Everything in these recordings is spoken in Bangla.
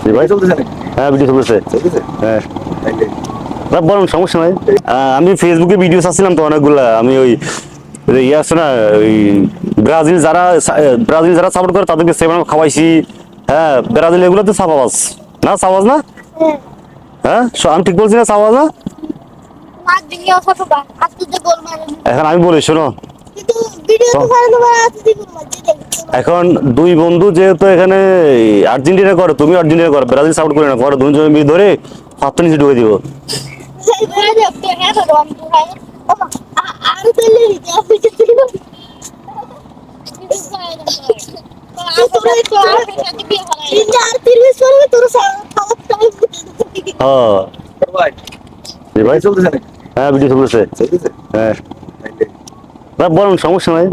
জি ভাই চলতেছে নাকি? হ্যাঁ ভিডিও চলতেছে। হ্যাঁ না বলুন সমস্যা নাই। আমি ফেসবুকে ভিডিও ছাড়ছিলাম তো অনেকগুলা। আমি ওই ইয়ে আছে না, ওই ব্রাজিল যারা সাপোর্ট করে তাদেরকে সেভেন খাওয়াইছি। হ্যাঁ ব্রাজিল এগুলো তো সাবাস না, সাবাস না। হ্যাঁ আমি ঠিক বলছি না, সাবাস না। এখন আমি বলি শোনো, এখন দুই বন্ধু যেহেতু এখানে আর্জেন্টিনা করে, তুমি আর্জেন্টিনা করো, ব্রাজিল সাপোর্ট করে না, করো দুজন মিলে ধরে হাত নিচে ঢুকে দিব। হ্যাঁ জি ভাই চলতেছে নাকি? হ্যাঁ ভিডিও চলতেছে। হ্যাঁ না বলুন সমস্যা নাই।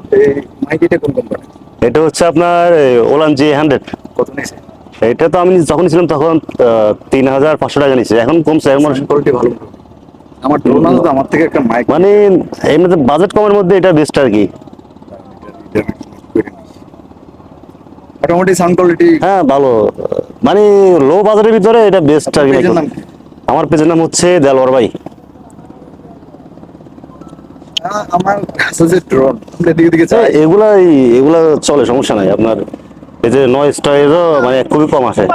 মাইক এটা কোন কোম্পানি? এটা হচ্ছে আপনার ওলান J100। কত নিয়েছে? এটা তো আমি যখন ছিলাম তখন 3500 টাকা নিচ্ছে, এখন কমছে। আমার কোয়ালিটি ভালো। আমার ড্রোন আছে তো, আমার থেকে একটা মাইক মানে এমনিতে বাজেট কমের মধ্যে এটা বেস্ট আর কি। মোটামুটি সাউন্ড কোয়ালিটি হ্যাঁ ভালো, মানে লো বাজেটের ভিতরে এটা বেস্ট আর কি। আমার পেজের নাম হচ্ছে দেলোয়ার ভাই। আমার কাছে যে ড্রোন দিকে দিকে চাই, এগুলা চলে, সমস্যা নাই। আপনার এই যে নয়েজটা এরও মানে খুবই কম আসে।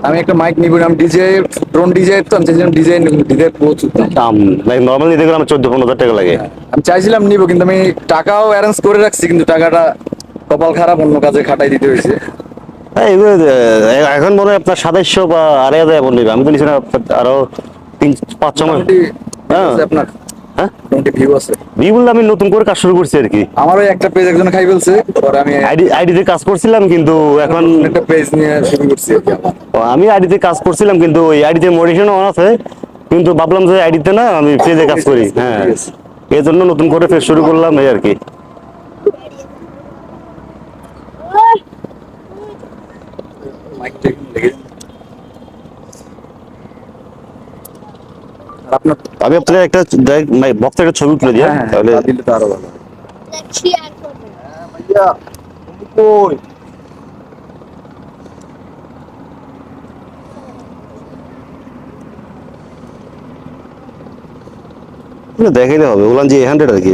আমি একটা মাইক নিব, নাম ডিজে ড্রোন ডিজে, তো আমি চাইছিলাম ডিজে ডিজে প্রচুর দাম, লাইক নরমালি নিতে গেলে আমার 14-15 হাজার টাকা লাগে। আমি চাইছিলাম নিব, কিন্তু আমি টাকাও অ্যারেঞ্জ করে রাখছি, কিন্তু টাকাটা কপাল খারাপ, অন্য কাজে খাটাই দিতে হয়েছে। হ্যাঁ এগুলো এখন মনে হয় আপনার 2700 বা 2500 এমন নেবে। আমি তো নিচ্ছি না, আরো 3-5 মাস। হ্যাঁ আপনার হ্যাঁ ভিউ আছে, ভিউ বললে আমি নতুন করে কাজ শুরু করছি আর কি। আমারও একটা পেজ একজন খাই ফেলছে, পরে আমি আইডিতে কাজ করছিলাম, কিন্তু এখন একটা পেজ নিয়ে শুরু করছি আর কি। আমি আইডিতে কাজ করছিলাম, কিন্তু ওই আইডিতে মডিফিকেশন অন আছে, কিন্তু ভাবলাম যে আইডিতে না আমি পেজে কাজ করি। হ্যাঁ এই জন্য নতুন করে পেজ শুরু করলাম এই আর কি। আমি আপনাকে একটা বক্স একটা ছবি তুলে দিই, তাহলে দিলে তো আরো ভালো। ভাইয়া কই দেখাইলে হবে, ওলান J100 আর কি।